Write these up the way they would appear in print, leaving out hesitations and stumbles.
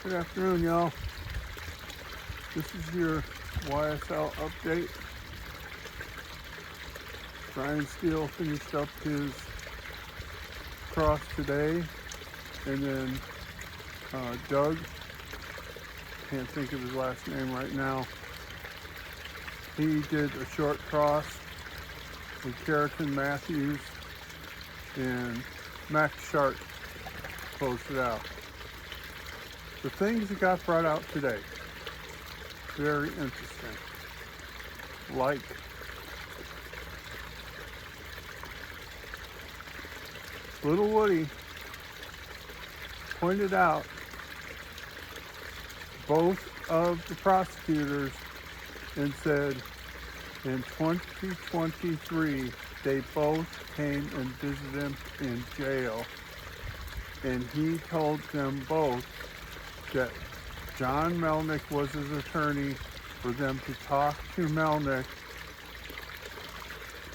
Good afternoon, y'all. This is your YSL update. Brian Steele finished up his cross today, and then Doug, can't think of his last name right now, he did a short cross with Keratin Matthews, and Max Schardt closed it out. The things that got brought out today, very interesting. Like Little Woody pointed out both of the prosecutors and said in 2023 they both came and visited him in jail, and he told them both that John Melnick was his attorney for them to talk to Melnick,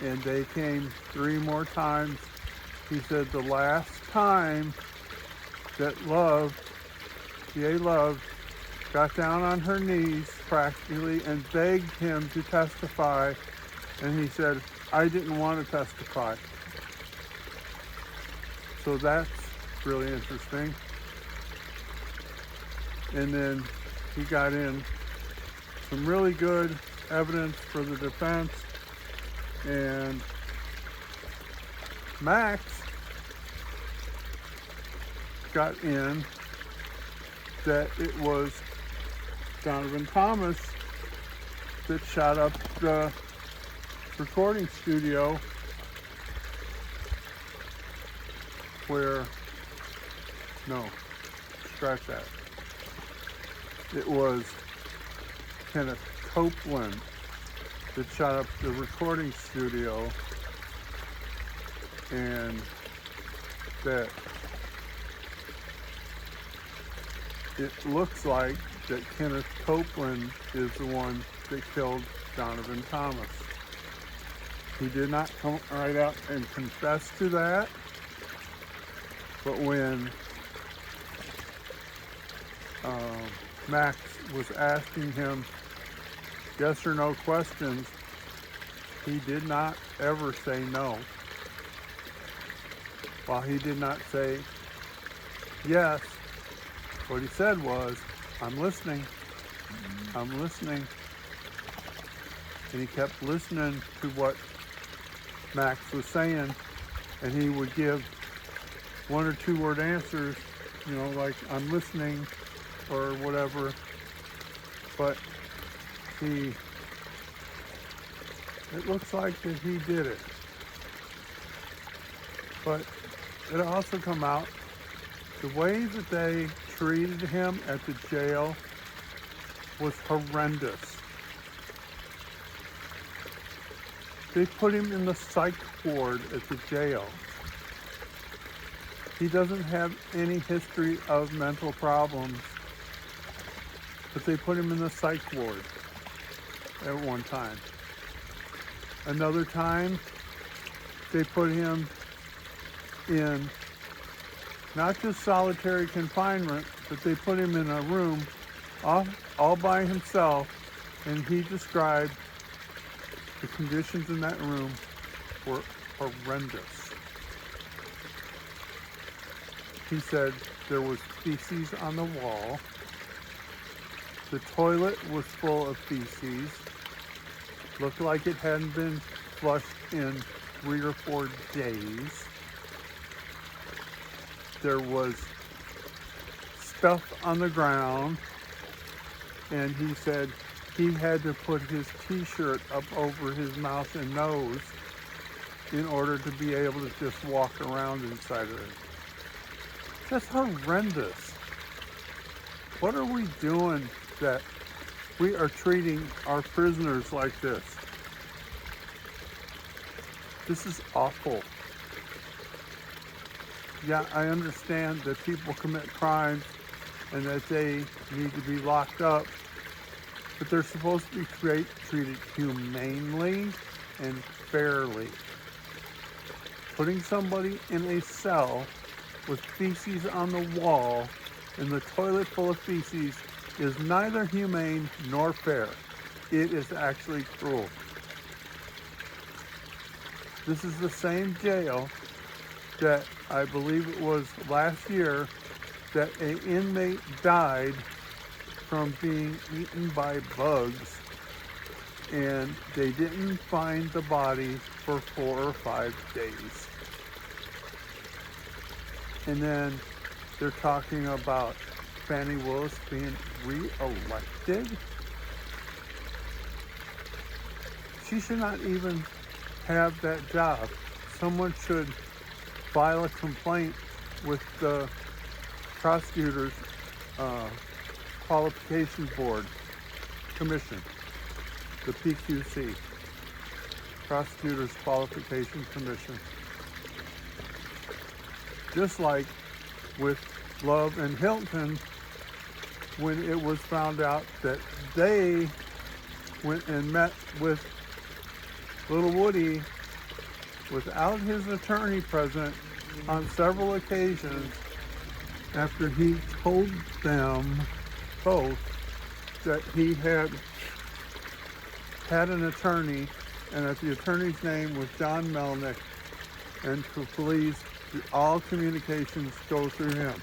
and they came 3 more times. He said the last time that Love, got down on her knees practically and begged him to testify, and he said, I didn't want to testify. So that's really interesting. And then he got in some really good evidence for the defense, and Max got in that it was Donovan Thomas that shot up the recording studio where, no, scratch that. It was Kenneth Copeland that shot up the recording studio, and that it looks like that Kenneth Copeland is the one that killed Donovan Thomas. He did not come right out and confess to that, but when Max was asking him yes or no questions, he did not ever say no. While he did not say yes, what he said was, I'm listening. And he kept listening to what Max was saying, and he would give 1 or 2 word answers, like I'm listening or whatever, but it looks like that he did it. But it also come out the way that they treated him at the jail was horrendous. They put him in the psych ward at the jail. He doesn't have any history of mental problems, but they put him in the psych ward at one time. Another time, they put him in not just solitary confinement, but they put him in a room all by himself, and he described the conditions in that room were horrendous. He said there was feces on the wall. The toilet was full of feces. Looked like it hadn't been flushed in 3 or 4 days. There was stuff on the ground, and he said he had to put his t-shirt up over his mouth and nose in order to be able to just walk around inside of it. That's horrendous. What are we doing that we are treating our prisoners like this? This is awful. Yeah, I understand that people commit crimes and that they need to be locked up, but they're supposed to be treated humanely and fairly. Putting somebody in a cell with feces on the wall in the toilet full of feces is neither humane nor fair. It is actually cruel. This is the same jail that I believe it was last year that an inmate died from being eaten by bugs, and they didn't find the body for 4 or 5 days. And then they're talking about Fannie Willis being re-elected. She should not even have that job. Someone should file a complaint with the prosecutor's qualification board commission, the PQC, Prosecutors Qualification Commission. Just like with Love and Hilton, when it was found out that they went and met with Little Woody without his attorney present on several occasions, after he told them both that he had an attorney and that the attorney's name was John Melnick, and to please all communications go through him.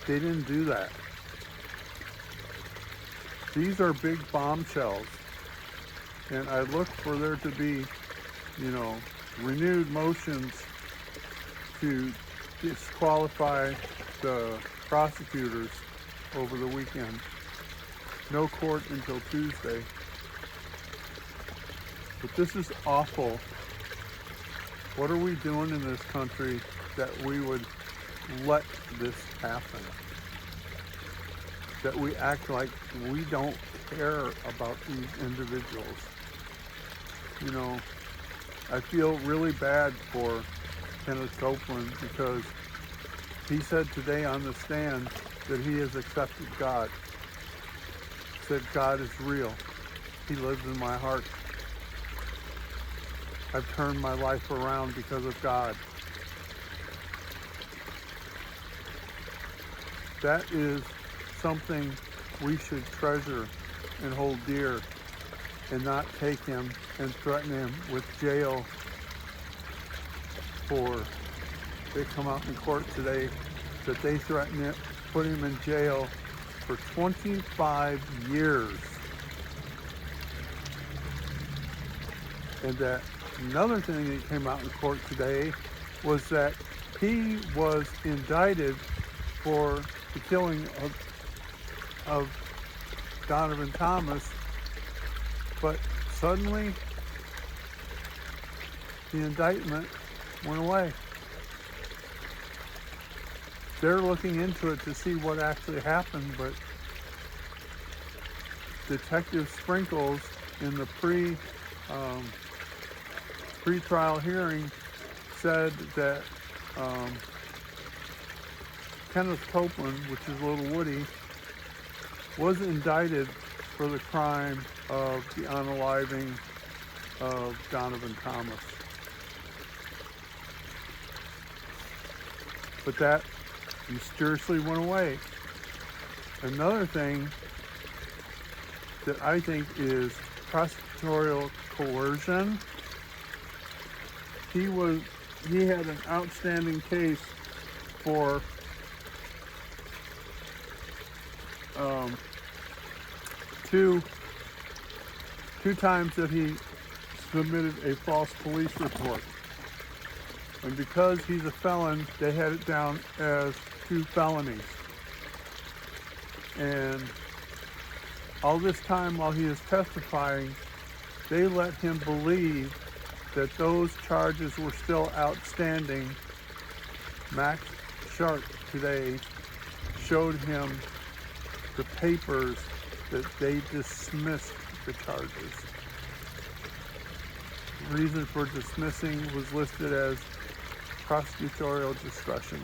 They didn't do that. These are big bombshells, and I look for there to be, renewed motions to disqualify the prosecutors over the weekend. No court until Tuesday. But this is awful. What are we doing in this country that we would let this happen? That we act like we don't care about these individuals. I feel really bad for Kenneth Copeland because he said today on the stand that he has accepted God. He said God is real. He lives in my heart. I've turned my life around because of God. That is something we should treasure and hold dear, and not take him and threaten him with jail for, they come out in court today that they threatened it, put him in jail for 25 years. And that another thing that came out in court today was that he was indicted for the killing of Donovan Thomas, but suddenly the indictment went away. They're looking into it to see what actually happened, but Detective Sprinkles in the pre-trial hearing said that Kenneth Copeland, which is Little Woody, was indicted for the crime of the unaliving of Donovan Thomas. But that mysteriously went away. Another thing that I think is prosecutorial coercion. He had an outstanding case for two times that he submitted a false police report. And because he's a felon, they had it down as 2 felonies. And all this time while he is testifying, they let him believe that those charges were still outstanding. Max Schardt today showed him the papers that they dismissed the charges. The reason for dismissing was listed as prosecutorial discretion.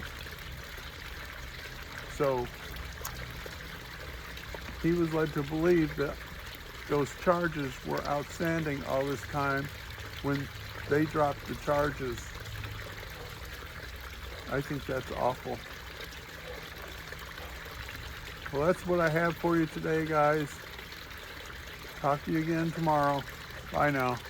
So he was led to believe that those charges were outstanding all this time when they dropped the charges. I think that's awful. Well, that's what I have for you today, guys. Talk to you again tomorrow. Bye now.